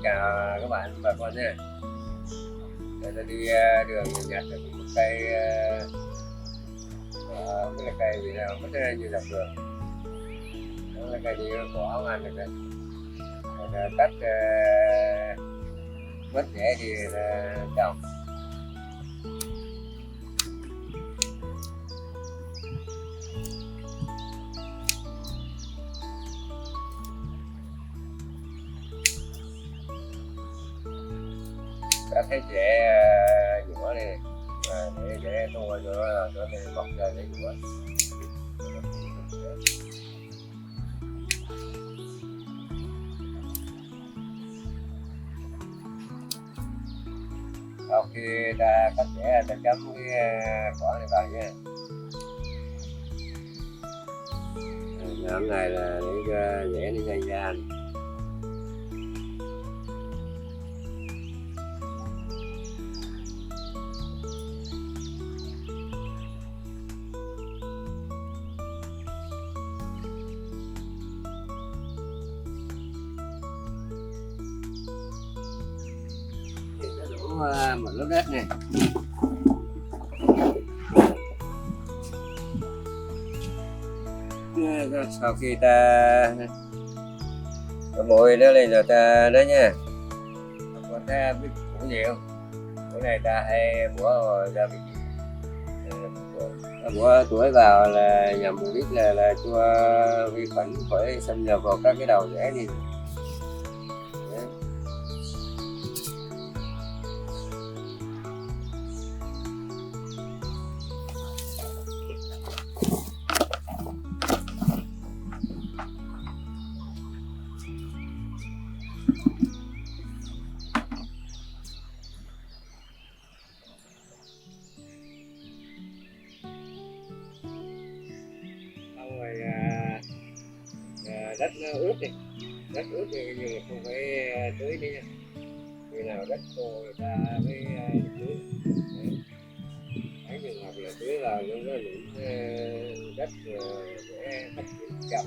chào các bạn bà con nha. Để ta đi đường nhặt được một cây cái cây gì nào mất như dọc đường. Đó là cây gì có không ăn được đấy. Cắt mất rễ thì trồng. Đã thấy rễ nhỏ này để tua nó bọc ra để nhỏ. Sau khi ta cắt rễ ta chấm cái cỏ này vào nha. Làm này là để cho rễ nó nhanh ra. Một lớp đất này. Sau khi ta mồi nó lên rồi ta đó nha, còn ta biết củ nhiều. Bữa này ta hay bủa ra bị bủa tuổi vào là nhằm mục đích là cho vi khuẩn khỏi xâm nhập vào các cái đầu rễ đi. Rồi đất nó ướt đi, đất ướt thì nhưng mà không phải tưới đi nha. Khi nào đất khô người ta mới tưới. Thấy trường hợp là tưới là nó lũng đất để phát triển chậm.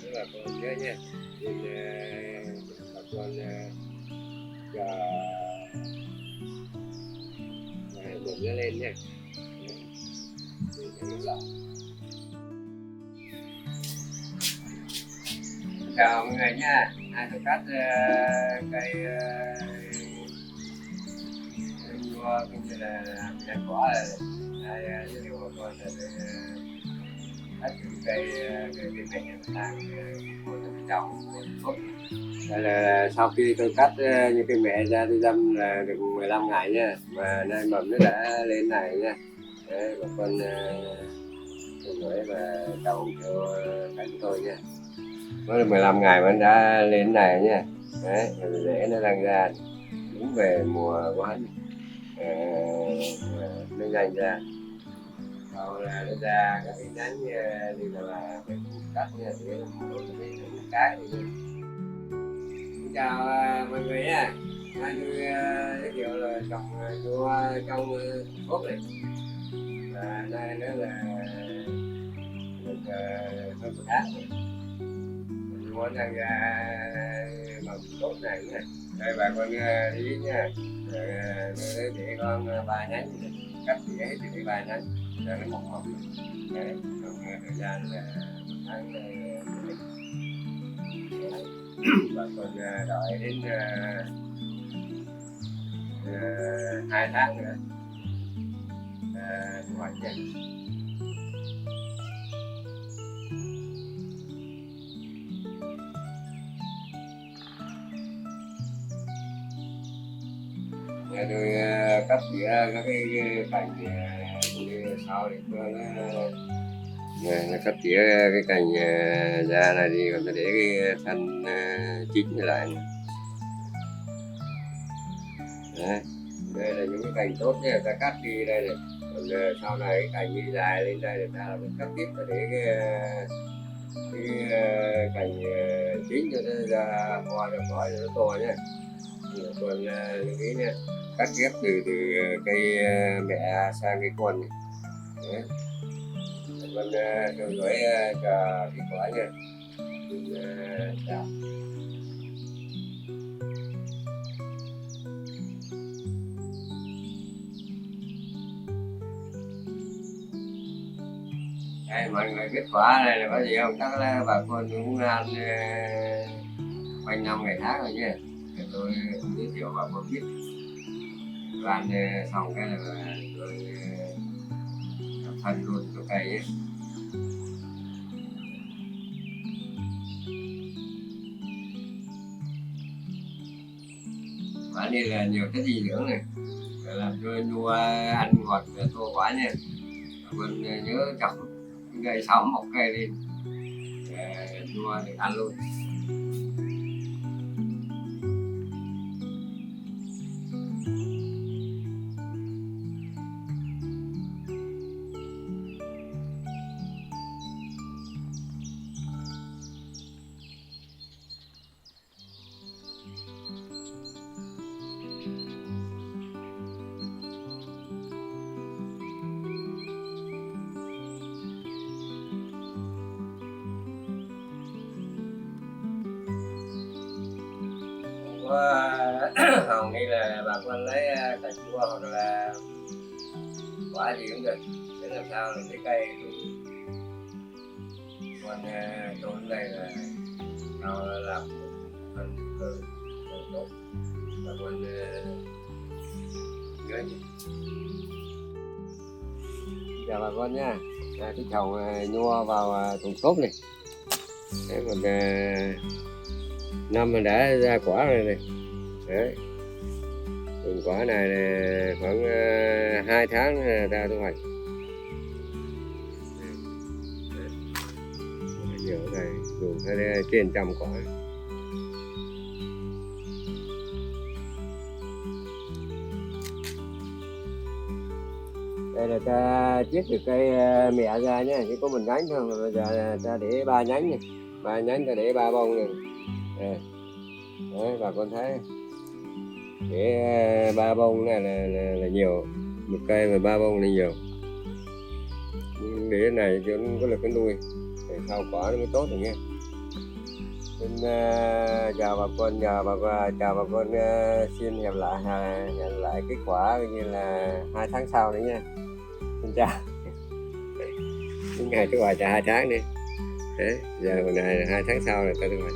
Tức là con nhớ nha, nên bà con chờ bụng nó lên nha. Chào mọi người nha, nay tôi cắt cây mua cũng như là nhánh cỏ này, giới thiệu bà con là cắt những cây mẹ sang trồng tốt. Đây là sau khi tôi cắt những cây mẹ ra tôi đâm là được 15 ngày nha, và nay mầm nó đã lên này nha. Đấy, bà con gửi và trồng theo cách của tôi nha. Mới 15 ngày mà đã lên này nha. Đấy, rồi rễ nó đang ra đúng về mùa quán nó nhanh ra. Sau là nó ra các cái nhánh như là cái cắt nha, thì một cái thì xin chào mọi người nha. Nay tôi giới thiệu là trồng vô trong ốp này. Và đây nó là được hơn một tháng rồi. Mình đang ra mầm tốt này nha. Đây bà con ý nha. Rồi để con 3 nhánh, cắt tỉa hết thì 3 nhánh rồi nó mọc mầm. Đấy, trong thời gian là 1 tháng bà con đợi đến 2 tháng nữa thu hoạch nha. Tôi cắt tỉa các cái cành sau để cho nó cắt tỉa cái cành ra này đi, còn tôi để cái thân chín lại. Đấy, đây là những cái cành tốt nha, ta cắt đi đây này. Còn sau này cái cành đi dài lên đây để ta phải cắt tiếp, ta để cái cành chín cho nó ra hoa được gói cho nó to nhé. Còn lưu ý nha, cắt ghép từ cây mẹ sang cây con này. Đấy. Con theo dõi chờ kết quả nha. Chào. Đây, mọi người kết quả này là có gì không? Chắc là bà con cũng ăn quanh năm ngày tháng rồi nhé. Để tôi giới thiệu bà con biết. Tôi ăn xong cái là tôi phân luôn cho cây nhé. Quả này là nhiều chất dinh dưỡng này, để làm cho nhua ăn ngọt to quá nha. Mình nhớ chọc cây sóng một cây lên để nhua được ăn luôn. Hầu như là bà con lấy cà chua hoặc là quả gì cũng được để làm sao là cái cây con trộn đây là nó làm phần cơ tốt bà con nhớ nhỉ. Chào bà con nha. Cái chậu nhua vào thùng xốp này. Đấy, còn năm mình đã ra quả rồi này. Đấy. Vườn quả này là khoảng 2 tháng ra thu hoạch. Nhiều này dùng phải trên trăm quả. Đây là ta chiết được cây mẹ ra nhé, chỉ có một nhánh thôi mà bây giờ ta để 3 nhánh này, 3 nhánh ta để 3 bông này. Đấy, bà con thấy để 3 bông này là nhiều, một cây mà 3 bông là nhiều. Để cái này cho nó có lực cái nuôi, để sau quả nó mới tốt được nha. Xin chào bà con, chào bà con, xin hẹn lại kết quả như là 2 tháng sau nữa nha. Xin chào. Những ngày thu hoạch là 2 tháng đi. Đấy, giờ hôm nay là 2 tháng sau là ta thu hoạch.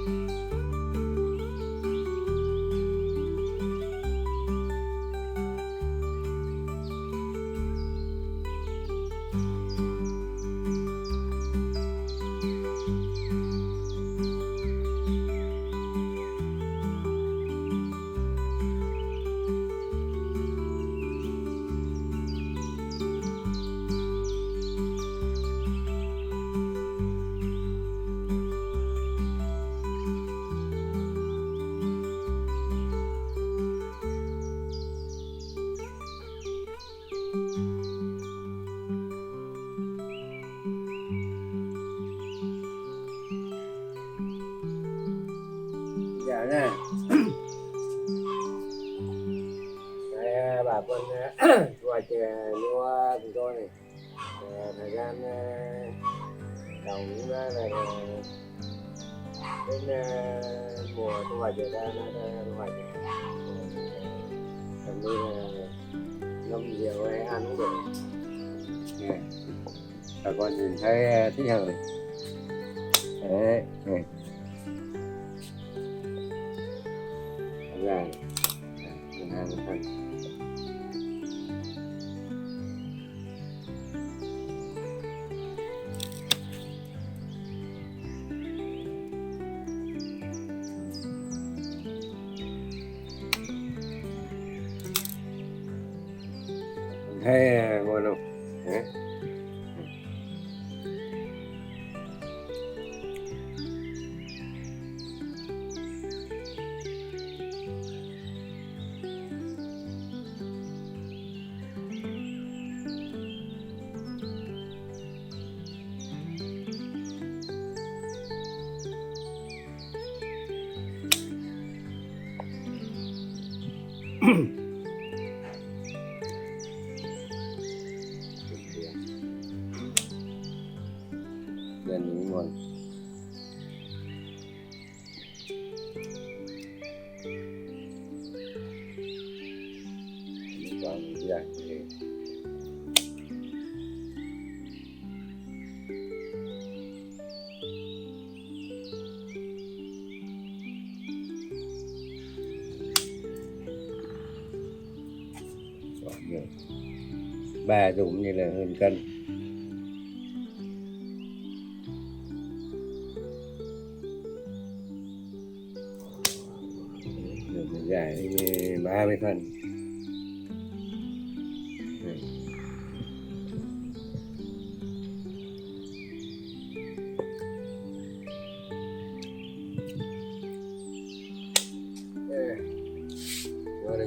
Dạ nè. Đây, bà con thu hoạch lúa của tôi này. Thời gian trồng cũng là đến mùa thu hoạch rồi, đã thu hoạch gần như là năm nhiều hay ăn cũng được. Nè, bà con nhìn thấy thích hơn này. Đấy, này. Ra mình ăn một phần. Thấy ngon không? Đấy. Gần đúng ngon. Còn ra bà dùng như là hơn cân. Rồi mình giải 30 phân.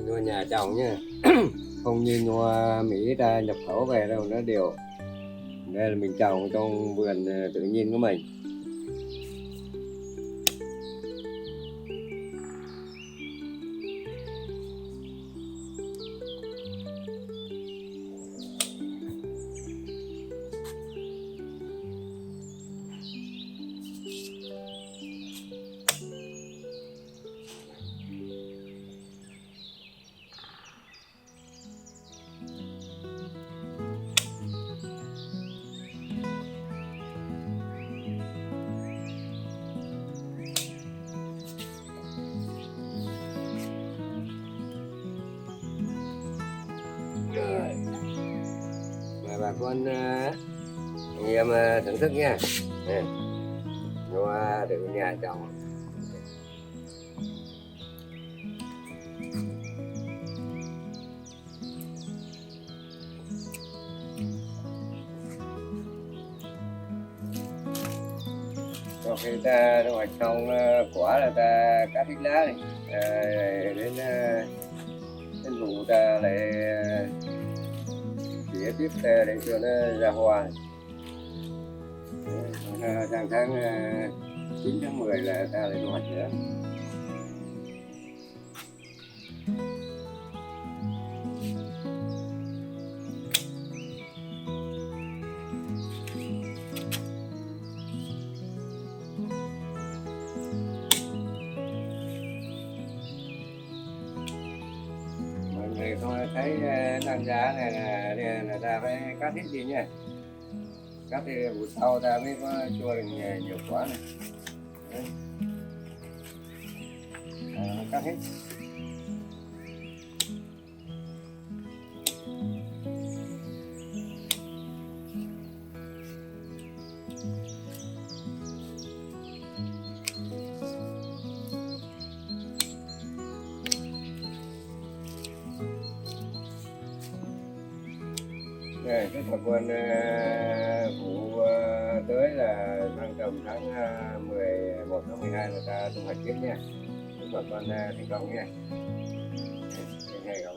Nho nhà trồng nha. Không như nho Mỹ ta nhập khẩu về đâu, nó đều đây là mình trồng trong vườn tự nhiên của mình. Rồi, mời bà con anh em thưởng thức nha. Nho từ nhà trồng. Sau khi ta thu hoạch xong quả là ta cắt ít lá này, đến vụ ta lại tỉa tiếp để cho nó ra hoa. Sang tháng 9 tháng 10 là ta lại thu hoạch nữa. Mọi người không thấy năng giá này là ta phải cắt hết đi nha. Cắt thì vụ sau ta mới có cho được nhiều quả này. Cắt hết. Đây, cái bà con vụ tới là sang tầm tháng 11 tháng 12 là ta thu hoạch tiếp nha. Chúc bà con thành công nha. Hẹn gặp